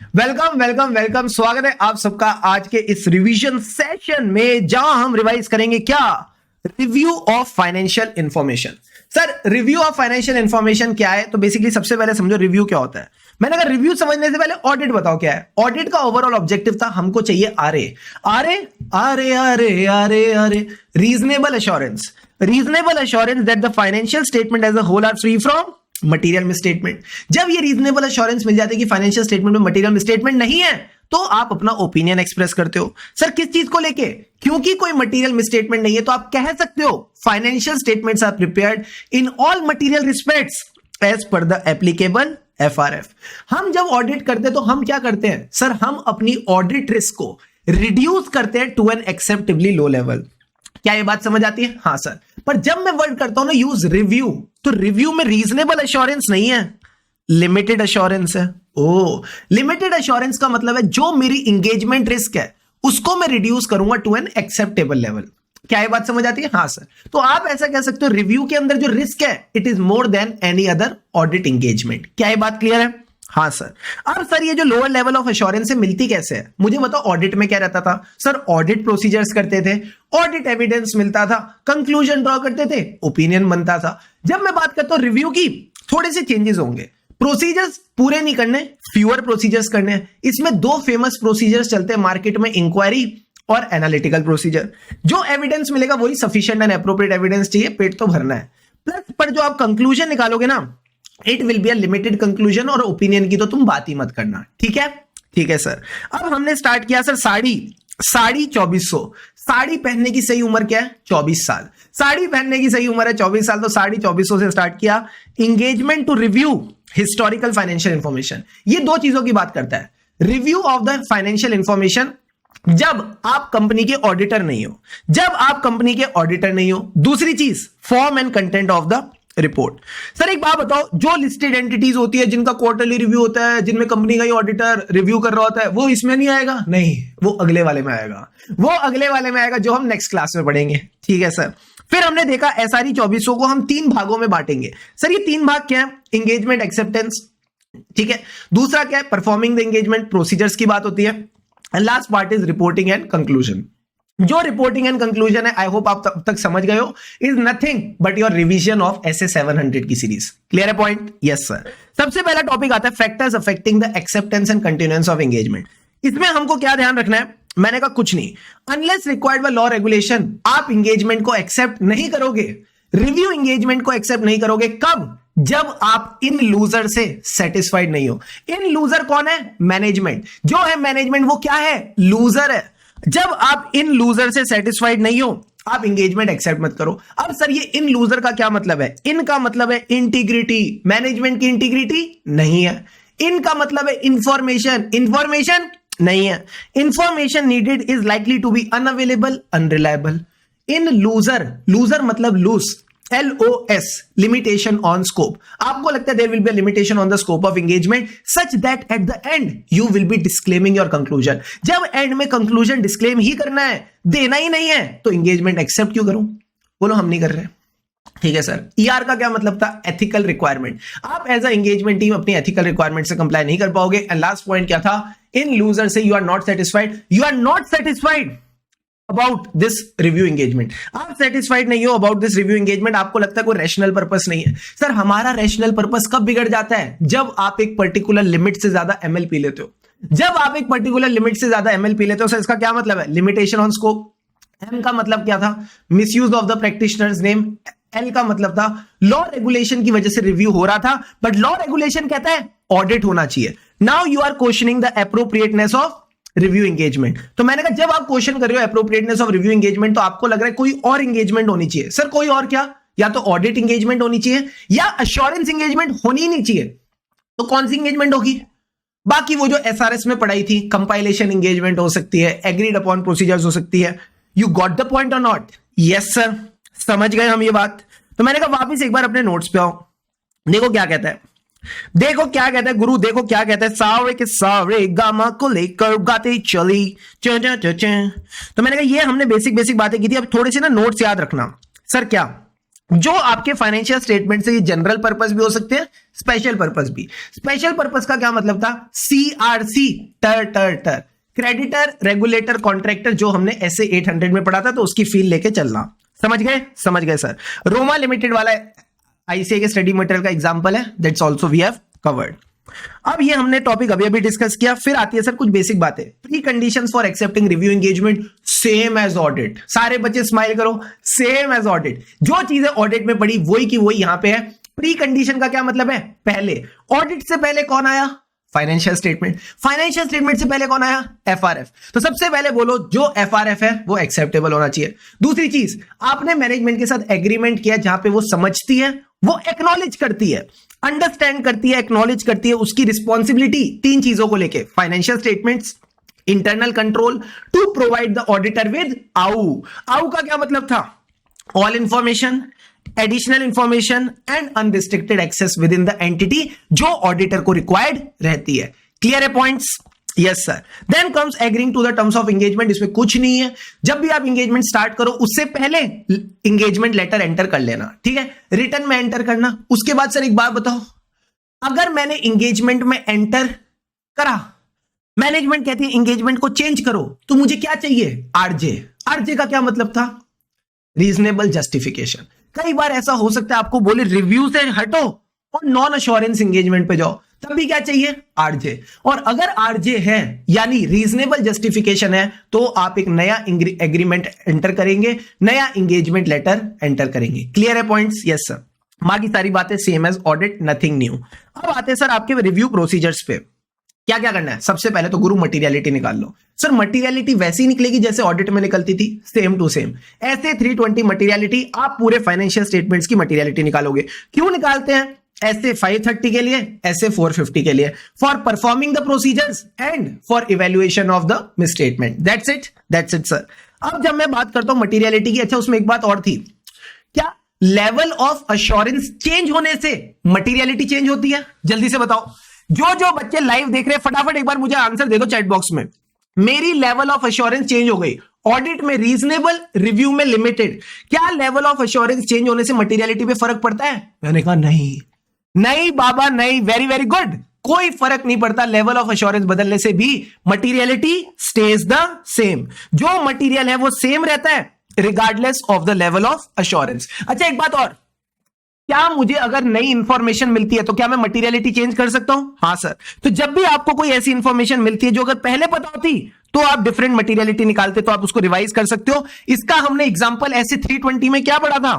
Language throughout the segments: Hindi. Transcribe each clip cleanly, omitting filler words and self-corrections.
Welcome welcome welcome. स्वागत है आप सबका आज के इस रिवीजन सेशन में, जहां हम रिवाइज करेंगे क्या, review of financial information. Sir, review of financial information क्या है? तो बेसिकली सबसे पहले समझो रिव्यू क्या होता है। मैंने कहा रिव्यू समझने से पहले ऑडिट बताओ क्या है। ऑडिट का ओवरऑल ऑब्जेक्टिव था, हमको चाहिए RA RA RA RA RA RA reasonable assurance. Reasonable assurance that the financial statement as a whole are free from material misstatement. जब ये रीजनेबल एश्योरेंस मिल जाती है कि फाइनेंशियल स्टेटमेंट में मटेरियल मिसस्टेटमेंट नहीं है, तो आप अपना ओपिनियन एक्सप्रेस करते हो। सर किस चीज को लेके? क्योंकि कोई मटेरियल मिसस्टेटमेंट नहीं है, तो आप कह सकते हो financial statements are prepared in all material respects as per the applicable FRF. हम जब ऑडिट करते हैं तो हम क्या करते हैं सर, हम अपनी ऑडिट रिस्क को रिड्यूस करते हैं to an acceptably low level. क्या ये बात समझ आती है? हाँ सर। पर जब मैं वर्ड करता हूं ना यूज रिव्यू, तो रिव्यू में रीजनेबल एश्योरेंस नहीं है, लिमिटेड एश्योरेंस है। ओ, लिमिटेड एश्योरेंस का मतलब है जो मेरी इंगेजमेंट रिस्क है उसको मैं रिड्यूस करूंगा टू एन एक्सेप्टेबल लेवल। क्या ये बात समझ आती है? हाँ सर। तो आप ऐसा कह सकते हो रिव्यू के अंदर जो रिस्क है it is more than any other audit engagement. क्या ये बात क्लियर है? हाँ सर। अब सर ये जो लोअर लेवल ऑफ एश्योरेंस है मिलती कैसे है? मुझे बताओ। ऑडिट में क्या रहता था सर? ऑडिट प्रोसीजर्स करते थे, ऑडिट एविडेंस मिलता था, कंक्लूजन ड्रॉ करते थे, ओपिनियन बनता था। जब मैं बात करता हूं रिव्यू की, थोड़े से चेंजेस होंगे। प्रोसीजर्स पूरे नहीं करने, फ्यूअर प्रोसीजर्स करने हैं। इसमें दो फेमस प्रोसीजर्स चलते हैं मार्केट में, इंक्वायरी और एनालिटिकल प्रोसीजर। जो एविडेंस मिलेगा वही सफिशिएंट एंड एप्रोप्रिएट एविडेंस चाहिए, पेट तो भरना है। प्लस पर जो आप कंक्लूजन निकालोगे ना, it will be a limited conclusion, और ओपिनियन की तो तुम बात ही मत करना। ठीक है? ठीक है सर। अब हमने स्टार्ट किया सर साड़ी 2400। साड़ी पहनने की सही उम्र क्या है? 24 साल। साड़ी पहनने की सही उम्र है 24 साल, तो साड़ी 2400 से स्टार्ट किया। Engagement to review historical financial information, ये दो चीजों की बात करता है। Review of the financial information जब आप कंपनी के ऑडिटर नहीं हो, जब आप कंपनी के ऑडिटर नहीं हो। दूसरी चीज, form and content of the report. Sir एक बात बताओ, जो लिस्टेड एंटिटीज होती है जिनका क्वार्टरली रिव्यू होता है, जिनमें कंपनी का ही ऑडिटर रिव्यू कर रहा होता है, वो इसमें नहीं आएगा? नहीं, वो अगले वाले में आएगा। वो अगले वाले में आएगा जो हम नेक्स्ट क्लास में पढ़ेंगे। ठीक है सर। फिर हमने देखा एसआरई 2400 को हम 3 भागों में बांटेंगे। सर ये 3 भाग क्या है? इंगेजमेंट, एक्सेप्टेंस, ठीक है। दूसरा क्या है? परफॉर्मिंग द एंगेजमेंट, प्रोसीजर्स की बात होती है। And last part is reporting and conclusion. जो रिपोर्टिंग एंड कंक्लूजन है, आई होप आप तक समझ गए हो, is nothing but your revision of SA 700 की सीरीज। क्लियर है पॉइंट? Yes sir. सबसे पहला टॉपिक आता है factors affecting the acceptance and continuance of engagement. इसमें हमको क्या ध्यान रखना है? मैंने कहा कुछ नहीं, unless required by law regulation आप एंगेजमेंट को एक्सेप्ट नहीं करोगे, रिव्यू एंगेजमेंट को एक्सेप्ट नहीं करोगे। कब? जब आप इन लूजर से सेटिस्फाइड नहीं हो। इन लूजर कौन है? मैनेजमेंट। जो है मैनेजमेंट वो क्या है? लूजर है। जब आप इन लूजर से सेटिस्फाइड नहीं हो, आप एंगेजमेंट एक्सेप्ट मत करो। अब सर ये इन लूजर का क्या मतलब है? इनका मतलब है इंटीग्रिटी। मैनेजमेंट की इंटीग्रिटी नहीं है। इनका मतलब है इंफॉर्मेशन। इंफॉर्मेशन नहीं है। Information needed is likely to be unavailable, unreliable. In looser, looser मतलब loose, LOS, limitation on scope. आपको लगता है there will be a limitation on the scope of engagement such that at the end you will be disclaiming your conclusion. जब end में conclusion disclaim ही करना है, देना ही नहीं है, तो engagement accept क्यों करूं? बोलो हम नहीं कर रहे। ठीक है सर। ER का क्या मतलब था? ethical requirement. आप एज अ engagement टीम अपनी ethical requirement से comply नहीं कर पाओगे। एंड लास्ट पॉइंट क्या था? इन लूजर से you are not satisfied. You are not satisfied about this review engagement. आप सेटिस्फाइड नहीं हो अबाउट दिस रिव्यू एंगेजमेंट। आपको लगता है कोई रैशनल पर्पस नहीं है। सर हमारा रैशनल पर्पस कब बिगड़ जाता है? जब आप एक पर्टिकुलर लिमिट से ज्यादा एमएल पी लेते हो। जब आप एक पर्टिकुलर लिमिट से ज्यादा एमएल पी लेते हो, सर इसका क्या मतलब है? Limitation on scope. एम का मतलब क्या था? Misuse of the practitioners name. L का मतलब था लॉ रेगुलेशन की वजह से रिव्यू हो रहा था, बट लॉ रेगुलेशन कहता है ऑडिट होना चाहिए। Now you are questioning the appropriateness of review engagement. तो मैंने कहा जब आप क्वेश्चन कर रहे हो एप्रोप्रिएटनेस ऑफ रिव्यू एंगेजमेंट, तो आपको लग रहा है कोई और एंगेजमेंट होनी चाहिए। सर कोई और क्या? या तो ऑडिट एंगेजमेंट होनी चाहिए या अश्योरेंस एंगेजमेंट होनी ही नहीं चाहिए। तो कौन सी एंगेजमेंट होगी? बाकी वो जो एसआरएस में पढ़ाई थी, कंपाइलेशन एंगेजमेंट हो सकती है, एग्रीड अपॉन प्रोसीजर्स हो सकती है। यू गॉट द पॉइंट और नॉट? यस सर, समझ गए हम ये बात। तो मैंने कहा वापिस एक बार अपने नोट्स पे आओ, देखो क्या कहता है। देखो क्या कहता है गुरु, देखो क्या कहता है। सारे के सारे गामा को लेकर गाते चली च च च च। तो मैंने कहा ये हमने बेसिक बातें की थी। अब थोड़े से ना नोट्स याद रखना। सर क्या? जो आपके फाइनेंशियल स्टेटमेंट से ये जनरल पर्पस भी हो सकते हैं, स्पेशल पर्पस भी। स्पेशल पर्पस का क्या मतलब था? CRC, टर टर टर, क्रेडिटर, रेगुलेटर, कॉन्ट्रैक्टर, जो हमने ऐसे 800 में पढ़ा था, तो उसकी फील लेके चलना। समझ गए? समझ गए सर। रोमा लिमिटेड वाला ICA के स्टडी मटेरियल का एग्जांपल है, that's also we have covered. अब ये हमने टॉपिक अभी अभी डिस्कस किया। फिर आती है सर कुछ बेसिक बातें। Pre conditions for accepting review engagement, same as audit. सारे बच्चे स्माइल करो, सेम एज ऑडिट। जो चीजें ऑडिट में पड़ी वही की वही यहां पे है। प्री कंडीशन का क्या मतलब है? पहले ऑडिट से पहले कौन आया? Financial statement. फाइनेंशियल स्टेटमेंट से पहले कौन आया? FRF। तो सबसे पहले बोलो जो FRF है वो एक्सेप्टेबल होना चाहिए। दूसरी चीज, आपने मैनेजमेंट के साथ एग्रीमेंट किया जहां पे वो समझती है, वो एक्नॉलेज करती है, अंडरस्टैंड करती है, एक्नॉलेज करती है उसकी रिस्पॉन्सिबिलिटी तीन चीजों को लेके, financial statements, internal control, to provide the auditor with आउ। आउ का क्या मतलब था? All information, additional information and unrestricted access within the entity जो ऑडिटर को रिक्वायर्ड रहती है। क्लियर है points? Yes sir. Then comes agreeing to the terms of engagement. इसमें कुछ नहीं है, जब भी आप एंगेजमेंट स्टार्ट करो उससे पहले एंगेजमेंट लेटर एंटर कर लेना, ठीक है, रिटर्न में एंटर करना। उसके बाद सर एक बात बताओ, अगर मैंने एंगेजमेंट में एंटर करा, मैनेजमेंट कहती है एंगेजमेंट को चेंज करो, तो मुझे क्या चाहिए? RJ। RJ का क्या मतलब था? Reasonable justification. कई बार ऐसा हो सकता है आपको बोले रिव्यू से हटो और नॉन अश्योरेंस एंगेजमेंट पे जाओ, तब भी क्या चाहिए? RJ। और अगर RJ है यानी रीजनेबल जस्टिफिकेशन है, तो आप एक नया एग्रीमेंट एंटर करेंगे, नया एंगेजमेंट लेटर एंटर करेंगे। क्लियर है पॉइंट्स? Yes sir. बाकी सारी बातें same as audit, nothing new. अब आते हैं सर आपके रिव्यू प्रोसीजर्स पे। क्या क्या करना है? सबसे पहले तो गुरु मटीरियलिटी निकाल लो। सर मटीरियलिटी वैसी निकलेगी जैसे ऑडिट में निकलती थी, सेम टू सेम। ऐसे 320 मटीरियलिटी आप पूरे फाइनेंशियल स्टेटमेंट्स की मटीरियलिटी निकालोगे। क्यों निकालते हैं? ऐसे 530 के लिए, ऐसे 450 के लिए, for performing the procedures and for evaluation of the misstatement. That's it, that's it sir. अब जब मैं बात करता हूं मटीरियलिटी की, अच्छा उसमें एक बात और थी, क्या लेवल ऑफ अश्योरेंस चेंज होने से मटीरियलिटी चेंज होती है? जल्दी से बताओ। जो जो बच्चे लाइव देख रहे हैं फटाफट एक बार मुझे आंसर दे दो चैट बॉक्स में। मेरी लेवल ऑफ अश्योरेंस चेंज हो गई, ऑडिट में रीजनेबल, रिव्यू में लिमिटेड। क्या लेवल ऑफ अश्योरेंस चेंज होने से मटीरियलिटी पे फर्क पड़ता है? मैंने कहा नहीं, नहीं बाबा नहीं। वेरी वेरी गुड, कोई फर्क नहीं पड़ता। लेवल ऑफ अश्योरेंस बदलने से भी मटीरियलिटी स्टेज द सेम। जो मटीरियल है वो सेम रहता है regardless of the level of assurance. अच्छा एक बात और, क्या मुझे अगर नई इंफॉर्मेशन मिलती है तो क्या मैं मटीरियलिटी चेंज कर सकता हूं? हाँ सर। तो जब भी आपको कोई ऐसी इंफॉर्मेशन मिलती है जो अगर पहले पता होती तो आप डिफरेंट मटीरियलिटी निकालते, तो आप उसको रिवाइज कर सकते हो। इसका हमने एग्जांपल ऐसे 320 में क्या पढ़ा था?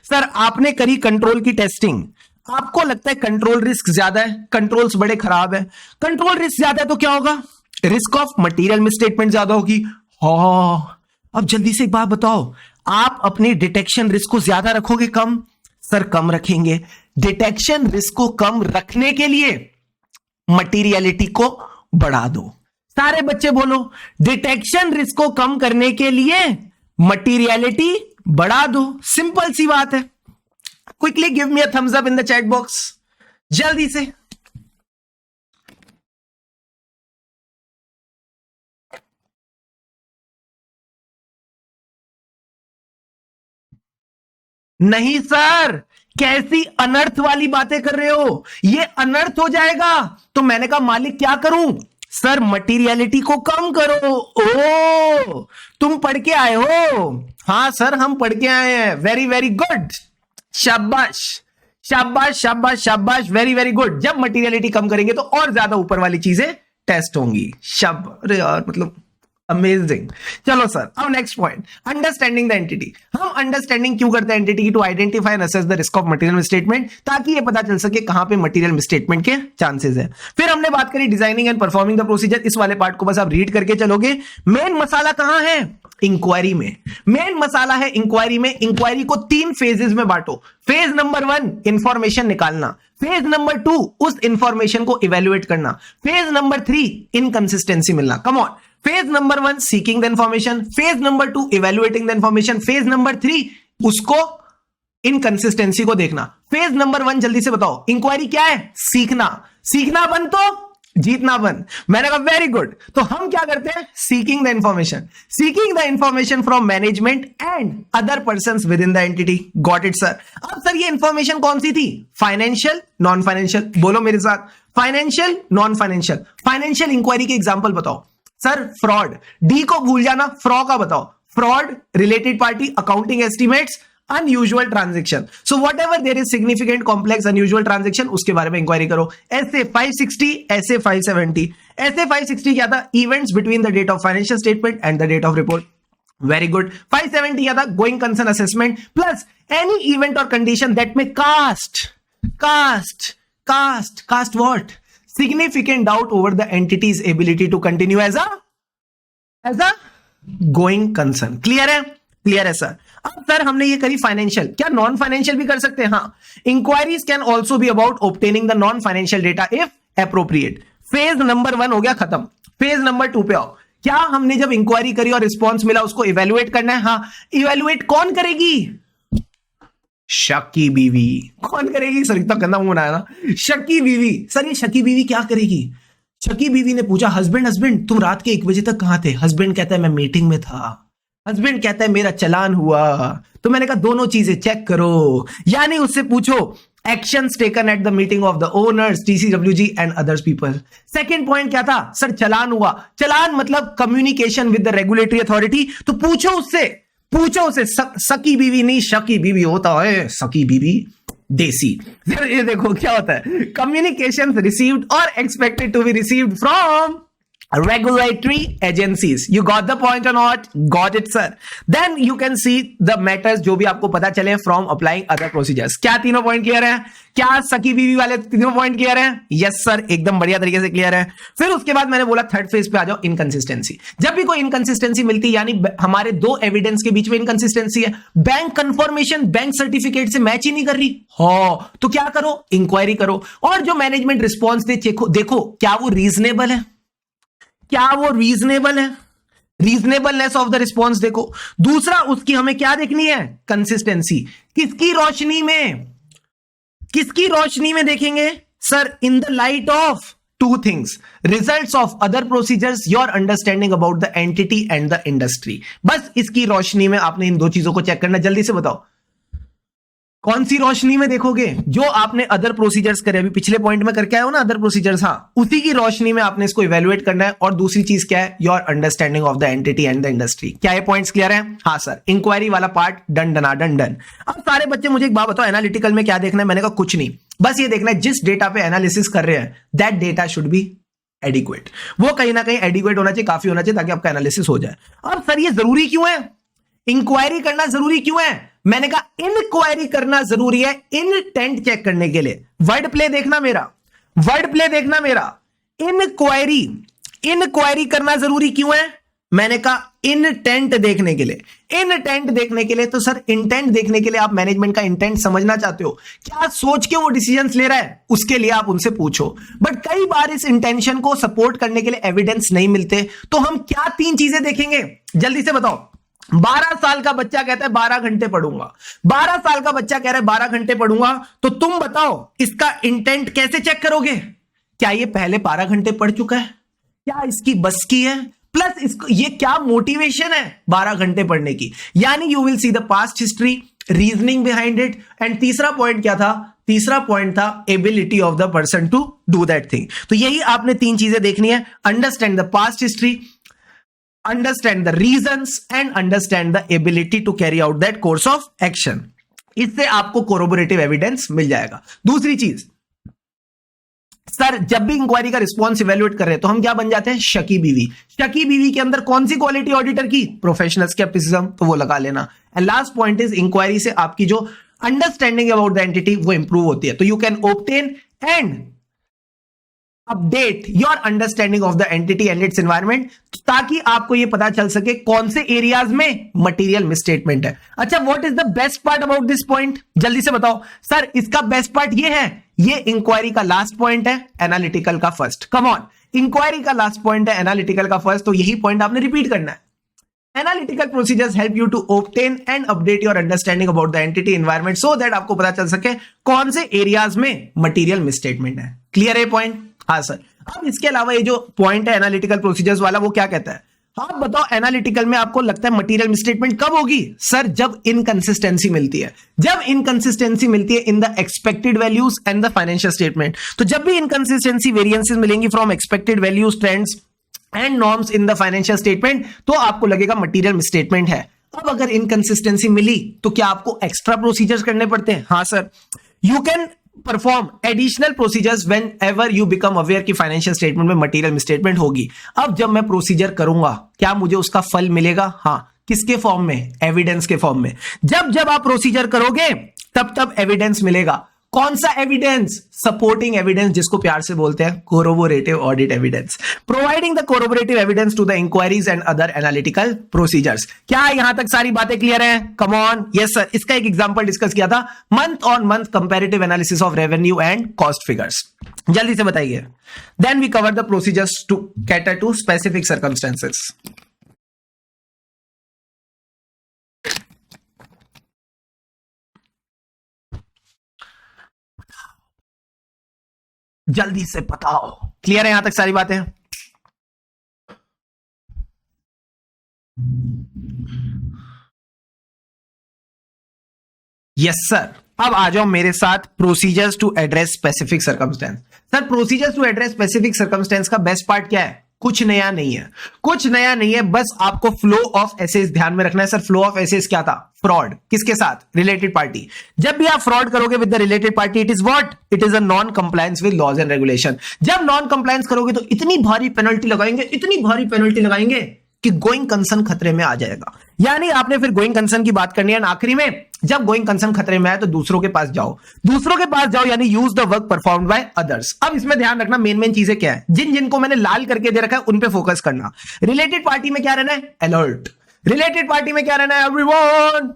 सर आपने करी कंट्रोल की टेस्टिंग, आपको लगता है कंट्रोल रिस्क ज्यादा है, कंट्रोल्स बड़े खराब है। कंट्रोल रिस्क ज्यादा है तो क्या होगा? रिस्क ऑफ मटीरियल मिसस्टेटमेंट ज्यादा होगी। हाँ, अब जल्दी से एक बात बताओ, आप अपनी डिटेक्शन रिस्क को ज्यादा रखोगे कम? सर कम रखेंगे। डिटेक्शन रिस्क को कम रखने के लिए मटीरियलिटी को बढ़ा दो। सारे बच्चे बोलो, डिटेक्शन रिस्क को कम करने के लिए मटीरियलिटी बढ़ा दो। सिंपल सी बात है। Quickly give me a thumbs up in the chat box, जल्दी से। नहीं सर, कैसी अनर्थ वाली बातें कर रहे हो? ये अनर्थ हो जाएगा। तो मैंने कहा मालिक क्या करूं? सर मटीरियलिटी को कम करो। ओ, तुम पढ़ के आए हो? हाँ सर हम पढ़ के आए हैं। वेरी वेरी गुड, शाबाश शाबाश शाबाश शाबाश, वेरी वेरी गुड। जब मटीरियलिटी कम करेंगे तो और ज्यादा ऊपर वाली चीजें टेस्ट होंगी। अरे यार मतलब अमेजिंग। चलो सर, अब next point, understanding the entity. हम अंडरस्टैंडिंग क्यों करते हैं एंटिटी की? To identify and assess the risk of material misstatement, ताकि ये पता चल सके कहां पे मटीरियल मिसस्टेटमेंट के चांसेस है। फिर हमने बात करी designing and performing the procedure. इस वाले पार्ट को बस आप रीड करके चलोगे। मेन मसाला कहां है? इंक्वायरी में। मेन मसाला है इंक्वायरी में। इंक्वायरी को 3 फेजेस में बांटो। फेज नंबर 1 इंफॉर्मेशन निकालना, फेज नंबर 2 उस इंफॉर्मेशन को इवेल्युएट करना, फेज नंबर 3 इनकंसिस्टेंसी मिलना। Come on, phase number 1 seeking the information, phase number 2 evaluating the information, phase number 3 उसको इनकंसिस्टेंसी को देखना। फेज नंबर 1 जल्दी से बताओ, इंक्वायरी क्या है? सीखना। सीखना बंद तो जीतना बंद। मैंने कहा वेरी गुड। तो हम क्या करते हैं, seeking the information from management and other persons within the entity. Got it sir. अब सर ये इंफॉर्मेशन कौन सी थी, फाइनेंशियल नॉन फाइनेंशियल, बोलो मेरे साथ, financial non financial. Financial inquiry के एग्जांपल बताओ सर, फ्रॉड, डी को भूल जाना, फ्रॉ का बताओ, fraud, related party, accounting estimates, unusual transaction. So whatever there is significant complex unusual transaction, उसके बारे में इंक्वायरी करो। ऐसे 560, ऐसे 570। ऐसे 560 क्या था, events between the date of financial statement and the date of report. Very good. 570 क्या था, going concern assessment plus any event or condition that may cast what, significant doubt over the entity's ability to continue as a going concern। Clear है सर। अब सर हमने ये करी फाइनेंशियल, क्या नॉन फाइनेंशियल भी कर सकते हैं? हाँ, inquiries can also be about obtaining the non financial data if appropriate. Phase number 1 हो गया खत्म, फेज नंबर 2 पे आओ। क्या हमने जब इंक्वायरी करी और रिस्पॉन्स मिला उसको इवेल्युएट करना है? हाँ, इवेल्युएट कौन करेगी, शकी बीवी। कौन करेगी सर, इतना गंदा मुंह बनाया ना, शकी बीवी। सर ये शकी बीवी क्या करेगी? शकी बीवी ने पूछा, हस्बैंड तुम रात के 1 बजे तक कहां थे? हस्बैंड कहता है मैं मीटिंग में था। हस्बैंड कहता है मेरा चालान हुआ। तो मैंने कहा दोनों चीजें चेक करो, यानी उससे पूछो actions taken at the meeting of the owners, TCWG and others people. Second point क्या था सर, चालान हुआ। चालान मतलब communication with the regulatory authority. तो पूछो उससे सकी बीवी नहीं शकी बीवी होता है, सकी बीवी देसी। ये देखो क्या होता है, communication received or expected to be received from regulatory agencies। You got the point or not? Got it sir। Then you can see the matters जो भी आपको पता चले from applying other procedures। क्या तीनों पॉइंट क्लियर है? क्या सकी बीवी वाले तीनों पॉइंट क्लियर है? यस सर, एकदम बढ़िया तरीके से क्लियर है। फिर उसके बाद मैंने बोला थर्ड फेज पे आ जाओ, इनकंसिस्टेंसी। जब भी कोई इनकंसिस्टेंसी मिलती, यानी हमारे दो एविडेंस के बीच में इनकंसिस्टेंसी है, बैंक कंफर्मेशन बैंक सर्टिफिकेट से मैच ही नहीं कर रही हो, तो क्या करो, इंक्वायरी करो। और जो मैनेजमेंट रिस्पॉन्स दे देखो क्या वो रीजनेबल है, रीजनेबलनेस ऑफ द रिस्पॉन्स देखो। दूसरा उसकी हमें क्या देखनी है, कंसिस्टेंसी। किसकी रोशनी में देखेंगे sir, in the light of two things, results of other procedures, your understanding about the entity and the industry. बस इसकी रोशनी में आपने इन दो चीजों को चेक करना। जल्दी से बताओ कौन सी रोशनी में देखोगे, जो आपने अदर प्रोसीजर्स करे, अभी पिछले पॉइंट में करके आए हो ना अदर प्रोसीजर्स, हाँ, उसी की रोशनी में आपने इसको इवेल्युएट करना है। और दूसरी चीज क्या है, your understanding of the entity and the industry. क्या ये पॉइंट्स क्लियर है? हाँ सर, इंक्वायरी वाला पार्ट डन। अब सारे बच्चे मुझे एक बात बताओ, एनालिटिकल में क्या देखना है? मैंने कहा कुछ नहीं, बस ये देखना है जिस डेटा पे एनालिसिस कर रहे हैं that data should be adequate. वो कहीं ना कहीं एडिक्वेट होना चाहिए, काफी होना चाहिए, ताकि आपका एनालिसिस हो जाए। अब सर ये जरूरी क्यों है, इंक्वायरी करना जरूरी क्यों है? मैंने कहा इंक्वायरी करना जरूरी है इंटेंट चेक करने के लिए। वर्ड प्ले देखना मेरा, इंक्वायरी करना जरूरी क्यों है? मैंने कहा इंटेंट देखने के लिए। तो सर इंटेंट देखने के लिए आप मैनेजमेंट का इंटेंट समझना चाहते हो, क्या सोच के वो डिसीजंस ले रहा है, उसके लिए आप उनसे पूछो। बट कई बार इस इंटेंशन को सपोर्ट करने के लिए एविडेंस नहीं मिलते, तो हम क्या 3 चीजें देखेंगे, जल्दी से बताओ। 12 साल का बच्चा कहता है 12 घंटे पढ़ूंगा, 12 साल का बच्चा कह रहा है 12 घंटे पढ़ूंगा, तो तुम बताओ इसका इंटेंट कैसे चेक करोगे? क्या ये पहले 12 घंटे पढ़ चुका है, क्या इसकी बस की है, प्लस इसको ये क्या मोटिवेशन है 12 घंटे पढ़ने की। यानी you will see the past history, reasoning behind it. And तीसरा पॉइंट क्या था? तीसरा पॉइंट था ability of the person to do that thing. तो यही आपने 3 चीजें देखनी है, understand the past history, understand the reasons and understand the ability to carry out that course of action। इससे आपको corroborative evidence मिल जाएगा। दूसरी चीज सर, जब भी इंक्वायरी का रिस्पॉन्स इवेल्युएट कर रहे हैं तो हम क्या बन जाते हैं, शकी बीवी। शकी बीवी के अंदर कौन सी क्वालिटी ऑडिटर की, प्रोफेशनल स्केप्टिसिज्म, तो वो लगा लेना। And last point is inquiry से आपकी जो अंडरस्टैंडिंग अबाउट द एंटिटी वो इंप्रूव होती है। तो you can obtain and update your understanding of the entity and its environment, ताकि आपको यह पता चल सके कौन से एरियाज में मटेरियल मिसस्टेटमेंट है। अच्छा, what is the best part about this point, जल्दी से बताओ सर। इसका बेस्ट पार्ट ये है, ये इंक्वायरी का लास्ट पॉइंट है, एनालिटिकल का फर्स्ट। कम ऑन, इंक्वायरी का लास्ट पॉइंट है, एनालिटिकल का फर्स्ट, तो यही पॉइंट आपने रिपीट करना है। Analytical procedures help you to obtain and update your understanding about the entity environment so that आपको पता चल सके कौन से एरियाज में मटेरियल मिसस्टेटमेंट है। क्लियर है पॉइंट? हाँ सर। अब इसके अलावा ये जो पॉइंट है एनालिटिकल प्रोसीजर्स वाला, वो क्या कहता है, आप बताओ एनालिटिकल में आपको लगता है मटेरियल मिसस्टेटमेंट कब होगी? सर जब इनकंसिस्टेंसी मिलती है, जब इनकंसिस्टेंसी मिलती है in the expected values and the financial statement. तो जब भी इनकंसिस्टेंसी वेरिएंसेस मिलेंगी from expected values, trends and norms in the financial statement, तो आपको लगेगा मटेरियल मिसस्टेटमेंट है। अब अगर इनकंसिस्टेंसी मिली तो क्या आपको एक्स्ट्रा प्रोसीजर्स करने पड़ते हैं? हाँ sir, you can perform additional procedures when ever you become aware कि फाइनेंशियल स्टेटमेंट में मटेरियल मिसस्टेटमेंट होगी। अब जब मैं प्रोसीजर करूंगा क्या मुझे उसका फल मिलेगा? हाँ, किसके फॉर्म में? एविडेंस के फॉर्म में। जब जब आप प्रोसीजर करोगे तब तब एविडेंस मिलेगा। कौन सा एविडेंस? सपोर्टिंग एविडेंस, जिसको प्यार से बोलते हैं corroborative audit evidence, providing the corroborative evidence to the inquiries and other analytical procedures. क्या यहां तक सारी बातें क्लियर हैं? Come on. यस सर, इसका एक एग्जांपल डिस्कस किया था, month on month comparative analysis of revenue and cost figures. जल्दी से बताइए। Then we cover the procedures to cater to specific circumstances. जल्दी से बताओ, क्लियर है यहां तक सारी बातें? Yes sir. अब आ जाओ मेरे साथ, procedures to address specific circumstance. Sir procedures to address specific circumstance का बेस्ट पार्ट क्या है? कुछ नया नहीं है, कुछ नया नहीं है, बस आपको फ्लो ऑफ एसेस ध्यान में रखना है। सर फ्लो ऑफ एसेस क्या था? फ्रॉड। किसके साथ? Related party. जब भी आप फ्रॉड करोगे with the related party, it is what? It is a non compliance with laws and regulation. जब नॉन कंप्लायंस करोगे तो इतनी भारी पेनल्टी लगाएंगे, इतनी भारी पेनल्टी लगाएंगे कि गोइंग कंसर्न खतरे में आ जाएगा। यानी आपने फिर गोइंग कंसर्न की बात करनी है। आखिरी में जब गोइंग कंसर्न खतरे में आए तो दूसरों के पास जाओ, दूसरों के पास जाओ, यानी use the work performed by others. अब इसमें ध्यान रखना, मेन चीजें क्या है, जिन जिनको मैंने लाल करके दे रखा है उन पे फोकस करना। रिलेटेड पार्टी में क्या रहना है? अलर्ट। रिलेटेड पार्टी में क्या रहना है? Everyone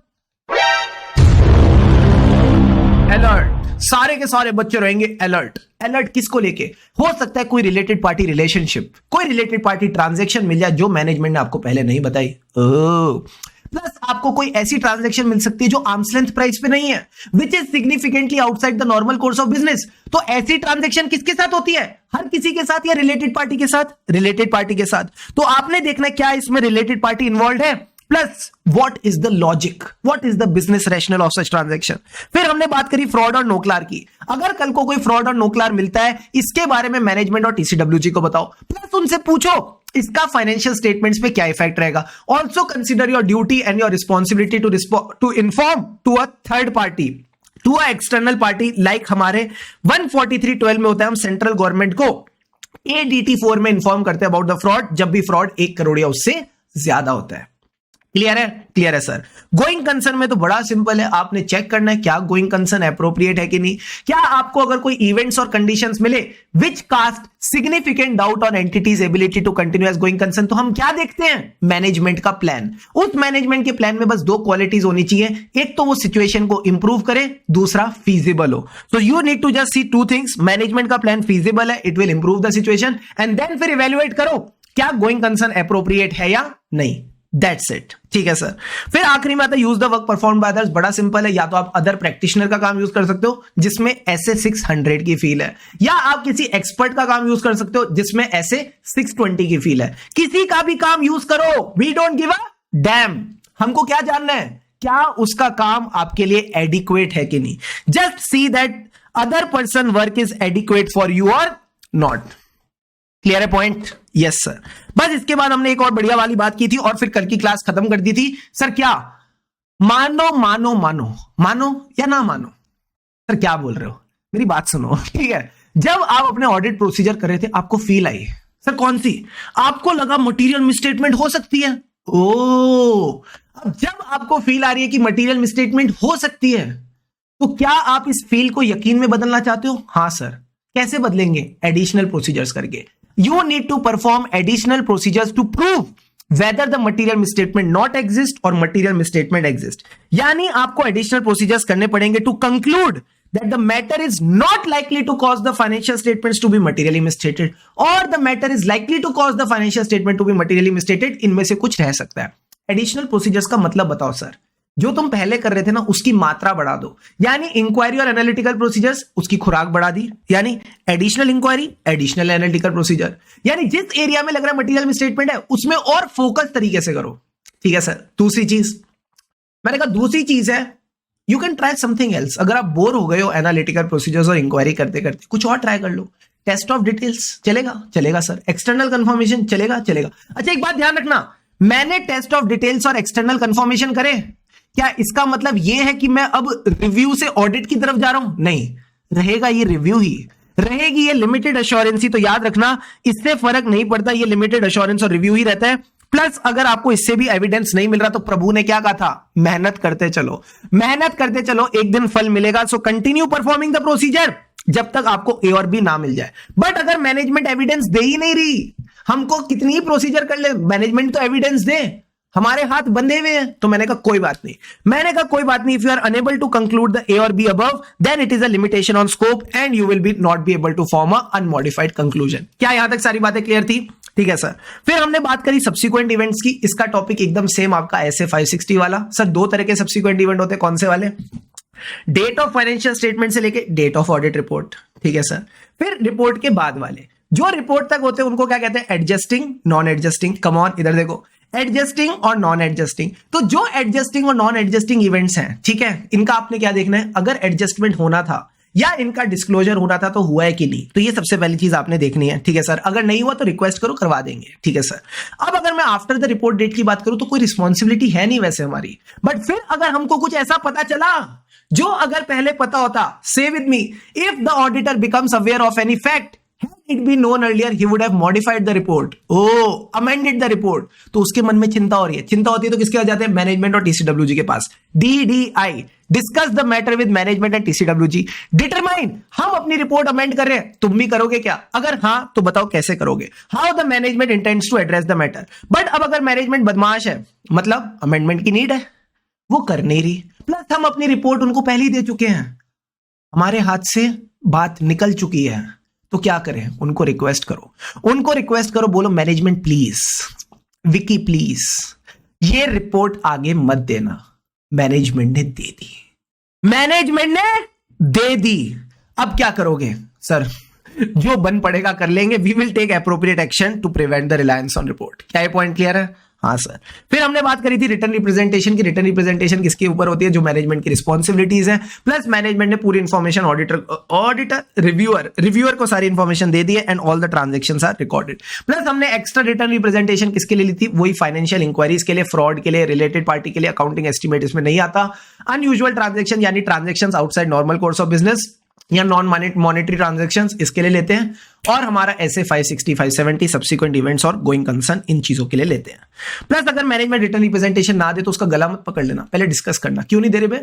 alert. सारे के सारे बच्चे रहेंगे अलर्ट। अलर्ट किसको लेके? हो सकता है कोई रिलेटेड पार्टी रिलेशनशिप, कोई रिलेटेड पार्टी ट्रांजैक्शन मिल जाए जो मैनेजमेंट ने आपको पहले नहीं बताई। प्लस आपको कोई ऐसी ट्रांजैक्शन मिल सकती है जो आर्म्स लेंथ प्राइस पे नहीं है, which is significantly outside the normal course of business. तो ऐसी ट्रांजैक्शन किसके साथ होती है? हर किसी के साथ या रिलेटेड पार्टी के साथ? रिलेटेड पार्टी के साथ। तो आपने देखना क्या इसमें रिलेटेड पार्टी इन्वॉल्व है, plus what is the logic, what is the business rational of such transaction. फिर हमने बात करी फ्रॉड और नोक्लार की। अगर कल को कोई फ्रॉड और नोक्लार मिलता है, इसके बारे में मैनेजमेंट और टीसीडब्ल्यूजी को बताओ, प्लस उनसे पूछो इसका फाइनेंशियल स्टेटमेंट्स पे क्या इफेक्ट रहेगा। Also consider your duty and your responsibility to inform to a third party, to a external party, like हमारे 143(12) में होता है, हम सेंट्रल गवर्नमेंट को ADT 4 में इन्फॉर्म करते हैं अबाउट द फ्रॉड, जब भी फ्रॉड 1 करोड़ या उससे ज्यादा होता है। क्लियर है? क्लियर है सर। गोइंग कंसर्न में तो बड़ा सिंपल है, आपने चेक करना है क्या गोइंग कंसर्न एप्रोप्रिएट है कि नहीं। क्या आपको अगर कोई इवेंट्स और कंडीशंस मिले which cast significant doubt on entities ability to continue as going concern, तो हम क्या देखते हैं? मैनेजमेंट का प्लान। उस मैनेजमेंट के प्लान में बस 2 क्वालिटीज होनी चाहिए, एक तो वो सिचुएशन को इंप्रूव करे, दूसरा फीजिबल हो। तो you need to just see 2 things, management का प्लान फीजिबल है, it will improve the situation, and then फिर इवेल्युएट करो क्या गोइंग कंसर्न एप्रोप्रिएट है या नहीं। That's it. ठीक है सर। फिर आखिरी में आता है use the work perform by others. बड़ा सिंपल है, या तो आप अदर प्रैक्टिशनर का काम यूज कर सकते हो जिसमें ऐसे 600 की फील है, या आप किसी एक्सपर्ट का काम यूज कर सकते हो जिसमें ऐसे 620 की फील है। किसी का भी काम यूज करो, we don't give a damn. हमको क्या जानना है, क्या उसका काम आपके लिए एडिक्वेट है कि नहीं। Just see that other person work is adequate for you और नॉट। क्लियर है पॉइंट? Yes sir. बस इसके बाद हमने एक और बढ़िया वाली बात की थी और फिर कल की क्लास खत्म कर दी थी। सर क्या मानो मानो मानो मानो या ना मानो? सर क्या बोल रहे हो, मेरी बात सुनो, ठीक है। जब आप अपने ऑडिट प्रोसीजर कर रहे थे आपको फील आई, सर कौन सी? आपको लगा मटेरियल मिसस्टेटमेंट हो सकती है। ओ, अब जब आपको फील आ रही है कि मटेरियल मिसस्टेटमेंट हो सकती है, तो क्या आप इस फील को यकीन में बदलना चाहते हो? हाँ सर। कैसे बदलेंगे? एडिशनल प्रोसीजर्स करके। You need to perform additional procedures to prove whether the material misstatement not exist or material misstatement exist. यानी आपको additional procedures करने पड़ेंगे to conclude that the matter is not likely to cause the financial statements to be materially misstated or the matter is likely to cause the financial statement to be materially misstated. इनमें से कुछ रह सकता है। Additional procedures का मतलब बताओ सर। जो तुम पहले कर रहे थे ना उसकी मात्रा बढ़ा दो। यानी इंक्वायरी और एनालिटिकल प्रोसीजर्स, उसकी खुराक बढ़ा दी, यानी additional inquiry, additional analytical procedure. यानी जिस एरिया में लग रहा है मटेरियल मिसस्टेटमेंट है उसमें और फोकस तरीके से करो। ठीक है सर। दूसरी चीज मैंने कहा, दूसरी चीज है you can try something else. अगर आप बोर हो गए हो एनालिटिकल प्रोसीजर्स और इंक्वायरी करते करते, कुछ और ट्राई कर लो। टेस्ट ऑफ डिटेल्स चलेगा? चलेगा सर। एक्सटर्नल कंफर्मेशन चलेगा? चलेगा। अच्छा एक बात ध्यान रखना, मैंने टेस्ट ऑफ डिटेल्स और एक्सटर्नल कंफर्मेशन करे, क्या इसका मतलब यह है कि मैं अब रिव्यू से ऑडिट की तरफ जा रहा हूं? नहीं, रहेगा ये रिव्यू ही रहेगी, ये लिमिटेड अश्योरेंस ही। तो याद रखना इससे फर्क नहीं पड़ता, ये लिमिटेड अश्योरेंस और रिव्यू ही रहता है। प्लस अगर आपको इससे भी एविडेंस नहीं मिल रहा तो प्रभु ने क्या कहा था? मेहनत करते चलो, मेहनत करते चलो, एक दिन फल मिलेगा। So continue performing the procedure जब तक आपको ए और बी ना मिल जाए। बट अगर मैनेजमेंट एविडेंस दे ही नहीं रही, हमको कितनी ही प्रोसीजर कर ले, मैनेजमेंट तो एविडेंस दे, हमारे हाथ बंधे हुए हैं। तो मैंने कहा कोई बात नहीं, मैंने कहा कोई बात नहीं, if you are unable to conclude the A और B above then it is a limitation on scope and you will be not be able to form a unmodified conclusion. क्या यहां तक सारी बातें क्लियर थी? ठीक है सर। फिर हमने बात करी सब्सिक्वेंट इवेंट्स की। इसका टॉपिक एकदम सेम आपका ऐसे 560 वाला। सर दो तरह के सब्सिक्वेंट इवेंट होते हैं, कौन से वाले? डेट ऑफ फाइनेंशियल स्टेटमेंट से लेके डेट ऑफ ऑडिट रिपोर्ट। ठीक है सर। फिर रिपोर्ट के बाद वाले जो रिपोर्ट तक होते हैं उनको क्या कहते हैं? Adjusting, non adjusting. Come on, इधर देखो, एडजस्टिंग और नॉन एडजस्टिंग। तो जो एडजस्टिंग और नॉन एडजस्टिंग इवेंट्स हैं, ठीक है, इनका आपने क्या देखना है? अगर एडजस्टमेंट होना था या इनका डिस्क्लोजर होना था तो हुआ है कि नहीं, तो ये सबसे पहली चीज आपने देखनी है। ठीक है सर। अगर नहीं हुआ तो रिक्वेस्ट करो, करवा देंगे। ठीक है सर। अब अगर मैं आफ्टर द रिपोर्ट डेट की बात करूं तो कोई रिस्पॉन्सिबिलिटी है नहीं वैसे हमारी, बट फिर अगर हमको कुछ ऐसा पता चला जो अगर पहले पता होता, से with me, if the auditor becomes aware of any fact had it been known earlier he would have modified the report, amended the report, तो उसके मन में चिंता हो रही है। चिंता होती है तो किसके पास जाते हैं? मैनेजमेंट और टीसीडब्ल्यूजी के पास। DDI, discuss the matter with management and TCWG, determine, हम अपनी रिपोर्ट अमेंड कर रहे हैं, तुम भी करोगे क्या? अगर हाँ तो बताओ कैसे करोगे? How the management intends to address the matter. But अब अगर मैनेजमेंट बदमाश है, मतलब अमेंडमेंट की नीड है, वो कर नहीं रही, प्लस हम अपनी रिपोर्ट उनको पहले ही दे चुके हैं, हमारे हाथ से बात निकल चुकी है, तो क्या करें? उनको रिक्वेस्ट करो, उनको रिक्वेस्ट करो, बोलो मैनेजमेंट प्लीज, विकी प्लीज, ये रिपोर्ट आगे मत देना। मैनेजमेंट ने दे दी, मैनेजमेंट ने दे दी। अब क्या करोगे? सर जो बन पड़ेगा कर लेंगे, we will take appropriate action to prevent the reliance on report. क्या ये पॉइंट क्लियर है? हाँ सर। फिर हमने बात करी थी रिटर्न रिप्रेजेंटेशन की। रिटर्न रिप्रेजेंटेशन किसके ऊपर होती है? जो मैनेजमेंट की रिस्पॉन्सिबिलिटीज है, प्लस मैनेजमेंट ने पूरी इंफॉर्मेशन ऑडिटर रिव्यूअर को सारी इंफॉर्मेशन दे दी है and all the transactions are recorded. Plus हमने एक्स्ट्रा रिटर्न रिप्रेजेंटेशन किसके लिए ली थी? वही फाइनेंशियल इंक्वायरीज के लिए, फ्रॉड के लिए, रिलेटेड पार्टी के लिए, अकाउंटिंग एस्टिमेट इसमें नहीं आता। अनयूजुअल ट्रांजेक्शन यानी transaction outside normal course of business या नॉन मॉनेटरी ट्रांजैक्शंस, इसके लिए लेते हैं। और हमारा ऐसे 560 570 सब्सिक्वेंट इवेंट्स और गोइंग कंसर्न, इन चीजों के लिए लेते हैं। प्लस अगर मैनेजमेंट रिटर्न रिप्रेजेंटेशन ना दे तो उसका गला मत पकड़ लेना, पहले डिस्कस करना, क्यों नहीं दे रहे बे,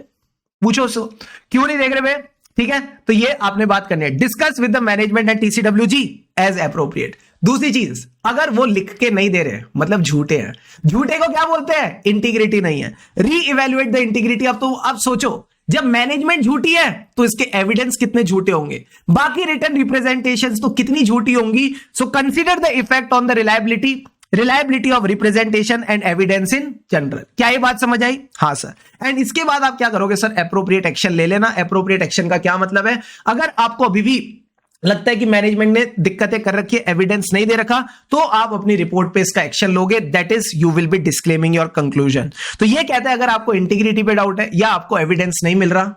पूछो उसको क्यों नहीं देख रहे बे। ठीक है, तो ये आपने बात करनी है, discuss with the management and TCWG as appropriate. दूसरी चीज, अगर वो लिख के नहीं दे रहे मतलब झूठे हैं, झूठे को क्या बोलते हैं? इंटीग्रिटी नहीं है। री इवेल्युएट द इंटीग्रिटी। अब तो आप सोचो, जब मैनेजमेंट झूठी है तो इसके एविडेंस कितने झूठे होंगे, बाकी रिटर्न रिप्रेजेंटेशंस तो कितनी झूठी होंगी। So consider the effect on the reliability of representation and evidence in general. क्या ये बात समझ आई? हाँ सर। एंड इसके बाद आप क्या करोगे? सर एप्रोप्रिएट एक्शन ले लेना। एप्रोप्रिएट एक्शन का क्या मतलब है? अगर आपको अभी भी लगता है कि मैनेजमेंट ने दिक्कतें कर रखी है, एविडेंस नहीं दे रखा, तो आप अपनी रिपोर्ट पे इसका एक्शन लोगे, that is you will be disclaiming your conclusion. तो ये कहता है अगर आपको इंटीग्रिटी पे डाउट है या आपको एविडेंस नहीं मिल रहा,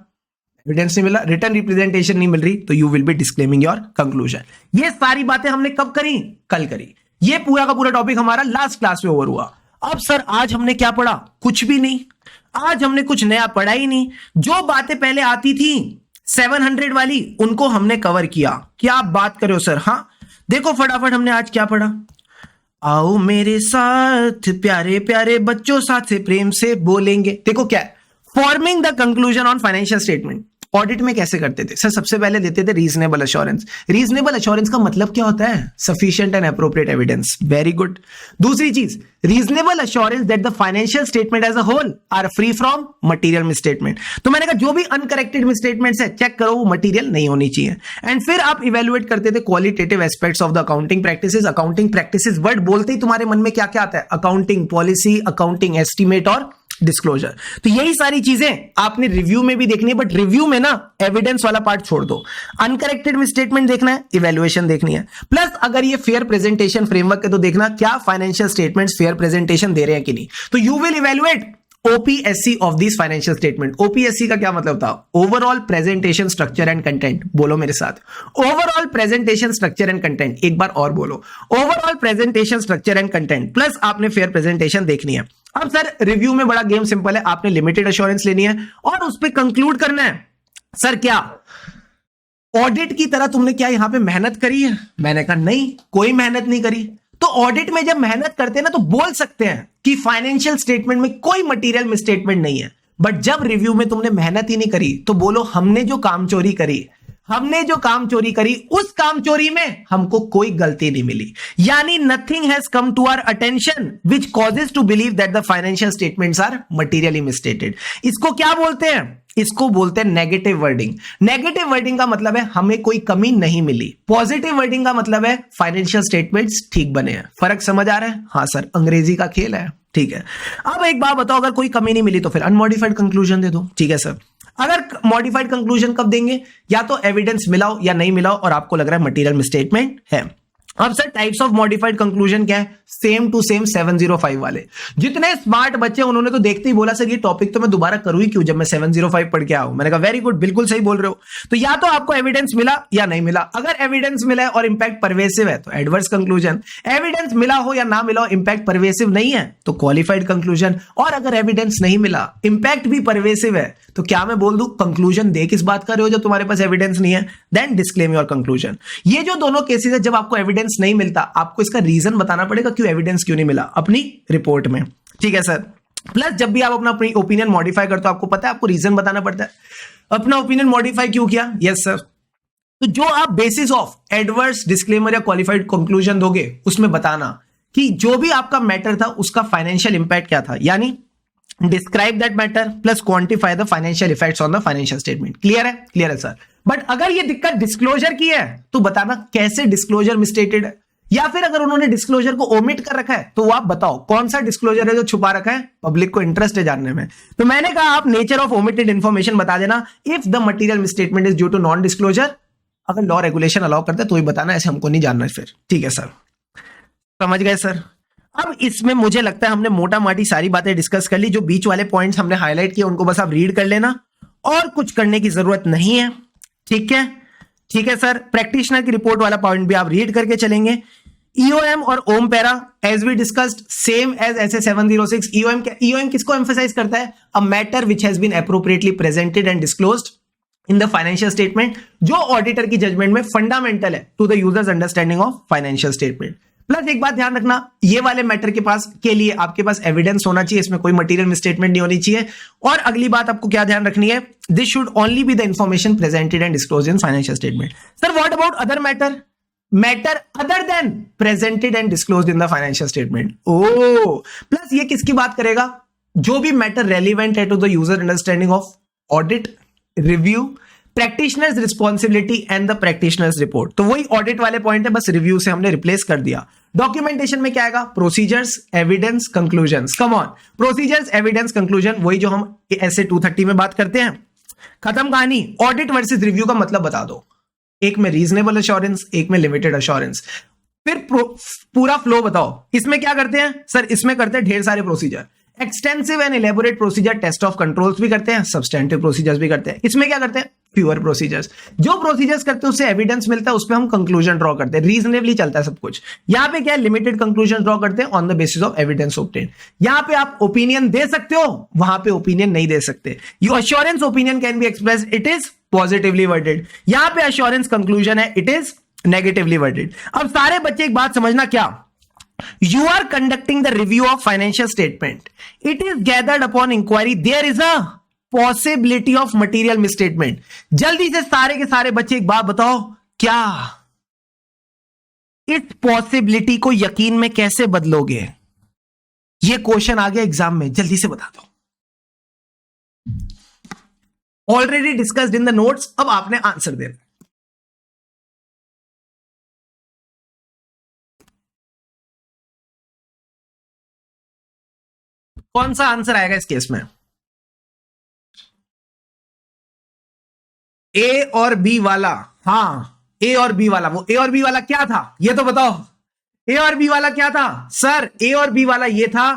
रिटर्न रिप्रेजेंटेशन नहीं मिल रही, तो you will be disclaiming your conclusion. ये सारी बातें हमने कब करी? कल करी। ये पूरा का पूरा टॉपिक हमारा लास्ट क्लास में ओवर हुआ। अब सर आज हमने क्या पढ़ा? कुछ भी नहीं। आज हमने कुछ नया पढ़ा ही नहीं। जो बातें पहले आती थी 700 वाली, उनको हमने कवर किया। क्या आप बात करो सर? हाँ देखो फटाफट हमने आज क्या पढ़ा। आओ मेरे साथ प्यारे प्यारे बच्चों, साथ से प्रेम से बोलेंगे। देखो क्या है, forming the conclusion on financial statement. Audit में कैसे करते थे? सर सबसे पहले देते थे रीजनेबल अश्योरेंस। रीजनेबल अश्योरेंस का मतलब क्या होता है? Sufficient and appropriate evidence. Very good. दूसरी चीज, reasonable assurance that the financial statement as a whole are free from material misstatement. तो मैंने कहा जो भी अनकरेक्टेड मिसस्टेटमेंट्स है चेक करो, वो मटेरियल नहीं होनी चाहिए। एंड फिर आप इवेल्युएट करते थे qualitative aspects of the accounting practices. Accounting practices word बोलते ही तुम्हारे मन में क्या क्या आता है? अकाउंटिंग पॉलिसी, अकाउंटिंग एस्टिमेट और डिस्क्लोजर। तो यही सारी चीजें आपने रिव्यू में भी देखनी है, बट रिव्यू में ना एविडेंस वाला पार्ट छोड़ दो। अनकरेक्टेड मिसस्टेटमेंट देखना है, इवैल्यूएशन देखनी है, प्लस अगर ये फेयर प्रेजेंटेशन फ्रेमवर्क है तो देखना क्या फाइनेंशियल स्टेटमेंट्स फेयर प्रेजेंटेशन दे रहे हैं कि नहीं। तो you will evaluate OPSC of this financial statement. OPSC का क्या मतलब था? Overall presentation structure and content. बोलो मेरे साथ, overall presentation structure and content. एक बार और बोलो, overall presentation structure and content, plus आपने फेयर प्रेजेंटेशन देखनी है। अब सर रिव्यू में बड़ा गेम सिंपल है, आपने लिमिटेड एश्योरेंस लेनी है और उस पर कंक्लूड करना है। सर क्या ऑडिट की तरह तुमने क्या यहां पे मेहनत करी है? मैंने कहा नहीं, कोई मेहनत नहीं करी। तो ऑडिट में जब मेहनत करते हैं ना तो बोल सकते हैं कि फाइनेंशियल स्टेटमेंट में कोई मटेरियल मिसस्टेटमेंट नहीं है, बट जब रिव्यू में तुमने मेहनत ही नहीं करी तो बोलो हमने जो काम चोरी करी, हमने जो काम चोरी करी उस काम चोरी में हमको कोई गलती नहीं मिली। यानी nothing has come to our attention which causes to believe that the financial statements are materially misstated. इसको क्या बोलते हैं? इसको बोलते हैं नेगेटिव वर्डिंग। नेगेटिव वर्डिंग का मतलब है हमें कोई कमी नहीं मिली। पॉजिटिव वर्डिंग का मतलब है फाइनेंशियल स्टेटमेंट्स ठीक बने हैं। फर्क समझ आ रहा है? हाँ सर, अंग्रेजी का खेल है, ठीक है। अब एक बात बताओ, अगर कोई कमी नहीं मिली तो फिर अनमॉडिफाइड कंक्लूजन दे दो, ठीक है सर। अगर मॉडिफाइड कंक्लूजन कब देंगे? या तो एविडेंस मिलाओ या नहीं मिलाओ और आपको लग रहा है मटेरियल मिसस्टेटमेंट है। अब sir types of modified conclusion क्या है? सेम टू सेम 705 वाले। जितने स्मार्ट बच्चे उन्होंने तो देखते ही बोला सर ये टॉपिक तो मैं दोबारा करूं ही क्यों जब मैं 705 पढ़ के आऊं। मैंने कहा वेरी गुड, बिल्कुल सही बोल रहे हो। तो या तो आपको एविडेंस मिला या नहीं मिला। अगर एविडेंस मिला है और इंपैक्ट परवेसिव है तो एडवर्स कंक्लूजन। एविडेंस मिला हो या ना मिला हो, इंपैक्ट परवेसिव नहीं है तो क्वालिफाइड कंक्लूजन। और अगर एविडेंस नहीं मिला, इंपैक्ट भी परवेसिव है, तो क्या मैं बोल दूं कंक्लूजन दे किस बात कर रहे हो जब तुम्हारे पास एविडेंस नहीं है? Then disclaim your conclusion. ये जो दोनों केसेस है जब आपको एविडेंस नहीं मिलता, आपको इसका रीजन बताना पड़ेगा क्यों एविडेंस क्यों नहीं मिला अपनी रिपोर्ट में, ठीक है सर। प्लस जब भी आप अपना ओपिनियन मॉडिफाई करते हो आपको पता है आपको रीजन बताना पड़ता है अपना ओपिनियन मॉडिफाई क्यों किया। Yes sir. तो जो आप बेसिस ऑफ एडवर्स, डिस्क्लेमर या क्वालिफाइड कंक्लूजन दोगे उसमें बताना कि जो भी आपका मैटर था उसका फाइनेंशियल इंपैक्ट क्या था। यानी describe that matter plus quantify the financial effects on the financial statement. Clear है? क्लियर है सर। बट अगर ये दिक्कत डिस्क्लोजर की है तो बताना कैसे डिस्क्लोजर मिसस्टेटेड है, या फिर अगर उन्होंने डिस्क्लोजर को ओमिट कर रखा है तो वो आप बताओ कौन सा डिस्क्लोजर है जो छुपा रखा है, पब्लिक को इंटरेस्ट है जानने में। तो मैंने कहा आप नेचर ऑफ ओमिटेड इंफॉर्मेशन बता देना। If the material misstatement is due to non disclosure, अगर लॉ रेगुलेशन अलाउ करता है तो ही बताना, ऐसे हमको नहीं जानना फिर, ठीक है सर। समझ गए सर? अब इसमें मुझे लगता है हमने मोटा माटी सारी बातें डिस्कस कर ली। जो बीच वाले पॉइंट्स हमने हाईलाइट किए उनको बस आप रीड कर लेना और कुछ करने की जरूरत नहीं है, ठीक है? ठीक है सर। प्रैक्टिशनर की रिपोर्ट वाला पॉइंट भी आप रीड करके चलेंगे। ईओएम और OM para as we discussed same as SA 706। EOM किसको एम्फसाइज करता है? A matter which has been appropriately presented and disclosed in the financial statement, जो ऑडिटर की जजमेंट में फंडामेंटल है to the users understanding of financial statement. Plus एक बात ध्यान रखना, ये वाले मैटर के पास के लिए आपके पास एविडेंस होना चाहिए, इसमें कोई मटेरियल मिसस्टेटमेंट नहीं होनी चाहिए। और अगली बात आपको क्या ध्यान रखनी है? This should only be the information presented and disclosed in financial statement. Sir what about other matter other than presented and disclosed in the financial statement? Oh plus ये किसकी बात करेगा? जो भी मैटर रेलिवेंट है to the user understanding of audit, review, practitioners responsibility and the practitioners report. तो वही ऑडिट वाले पॉइंट है, बस रिव्यू से हमने रिप्लेस कर दिया। डॉक्यूमेंटेशन में क्या आएगा? Procedures, evidence, conclusions. Come on, procedures, evidence, conclusion, वही जो हम ऐसे 230 में बात करते हैं। खत्म कहानी। ऑडिट वर्सेस रिव्यू का मतलब बता दो। एक में रीजनेबल अश्योरेंस, एक में लिमिटेड अश्योरेंस। फिर पूरा फ्लो बताओ। इसमें क्या करते हैं? सर इसमें करते हैं ढेर सारे procedure, extensive and elaborate procedure, test of controls भी करते हैं, सब्सटेंटिव प्रोसीजर्स भी करते हैं। इसमें क्या करते हैं? Fewer procedures. जो प्रोसीजर्स करते हैं उससे एविडेंस मिलता है, उस पर हम कंक्लूजन ड्रॉ करते हैं, रीजनेबली चलता है सब कुछ। यहां पे क्या है? लिमिटेड कंक्लूजन ड्रॉ करते हैं on the basis of evidence obtain. यहां पे आप ओपिनियन दे सकते हो, वहां पे ओपिनियन नहीं दे सकते। Your assurance opinion can be expressed, it is positively worded. यहां पे अश्योरेंस कंक्लूजन है, इट इज नेगेटिवली वर्डेड। अब सारे बच्चे एक बात समझना, क्या you are conducting the review of financial statement, it is gathered upon inquiry, there is a possibility of material misstatement। जल्दी से सारे के सारे बच्चे एक बात बताओ, क्या इस पॉसिबिलिटी को यकीन में कैसे बदलोगे? ये क्वेश्चन आ गया एग्जाम में, जल्दी से बता दो। Already discussed in the notes, अब आपने आंसर देना। कौन सा आंसर आएगा इस केस में? ए और बी वाला, हाँ ए और बी वाला, वो ए और बी वाला क्या था ये तो बताओ। ए और बी वाला क्या था सर? ए और बी वाला ये था,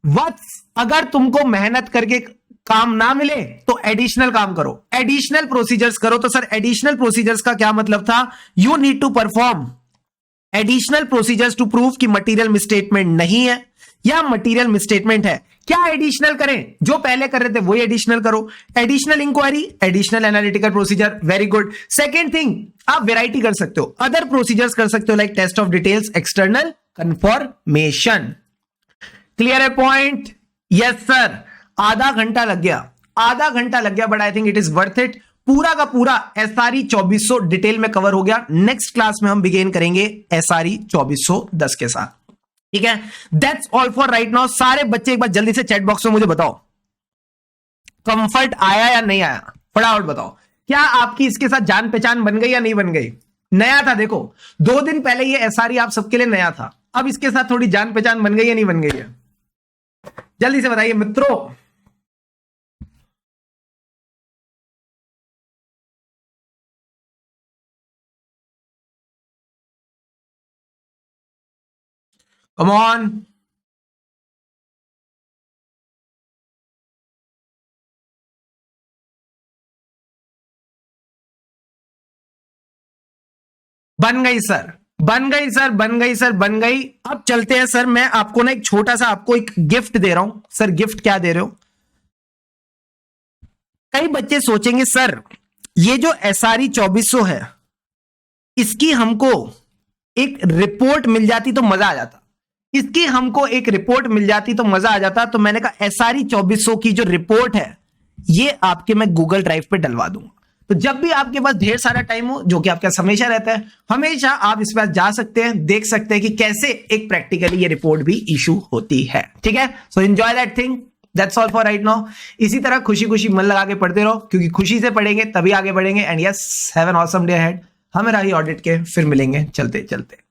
वत्स अगर तुमको मेहनत करके काम ना मिले तो एडिशनल काम करो, एडिशनल प्रोसीजर्स करो। तो सर एडिशनल प्रोसीजर्स का क्या मतलब था? You need to perform additional procedures to prove कि मटेरियल मिसस्टेटमेंट नहीं है या मटेरियल मिसस्टेटमेंट है। क्या एडिशनल करें? जो पहले कर रहे थे वही एडिशनल करो। Additional inquiry, additional analytical procedure, very good. Second thing, आप वेराइटी कर सकते हो, अदर प्रोसीजर्स कर सकते हो like test of details, external confirmation. Clear है पॉइंट? Yes sir. आधा घंटा लग गया but I think it is worth it. पूरा का पूरा एसआरई 2400 डिटेल में कवर हो गया। नेक्स्ट क्लास में हम बिगिन करेंगे एसआरई 2410 के साथ, ठीक है? That's all for right now. सारे बच्चे एक बार जल्दी से चैट बॉक्स में मुझे बताओ, कंफर्ट आया या नहीं आया? फटाफट बताओ। क्या आपकी इसके साथ जान पहचान बन गई या नहीं बन गई? नया था, देखो 2 दिन पहले ये एसआरई आप सबके लिए नया था, अब इसके साथ थोड़ी जान पहचान बन गई या नहीं बन गई है? जल्दी से बताइए मित्रों। Come on. बन गई सर, बन गई सर, बन गई सर, बन गई। अब चलते हैं सर, मैं आपको ना एक छोटा सा आपको एक गिफ्ट दे रहा हूं। सर गिफ्ट क्या दे रहे हो? कई बच्चे सोचेंगे सर ये जो एसआरई 2400 है इसकी हमको एक रिपोर्ट मिल जाती तो मजा आ जाता, इसकी हमको एक रिपोर्ट मिल जाती तो मजा आ जाता। तो मैंने कहा एसआरई 2400 की जो रिपोर्ट है ये आपके मैं गूगल ड्राइव पे डलवा दूंगा। तो जब भी आपके पास ढेर सारा टाइम हो, जो कि आपके पास हमेशा रहता है, हमेशा आप इस पास जा सकते हैं, देख सकते हैं कि कैसे एक प्रैक्टिकली ये रिपोर्ट भी इशू होती है, ठीक है? So enjoy that thing. That's all for right now. इसी तरह खुशी खुशी मन लगा के पढ़ते रहो, क्योंकि खुशी से पढ़ेंगे तभी आगे बढ़ेंगे। And yes, have an awesome day ahead. हमें रही ऑडिट के, फिर मिलेंगे चलते चलते।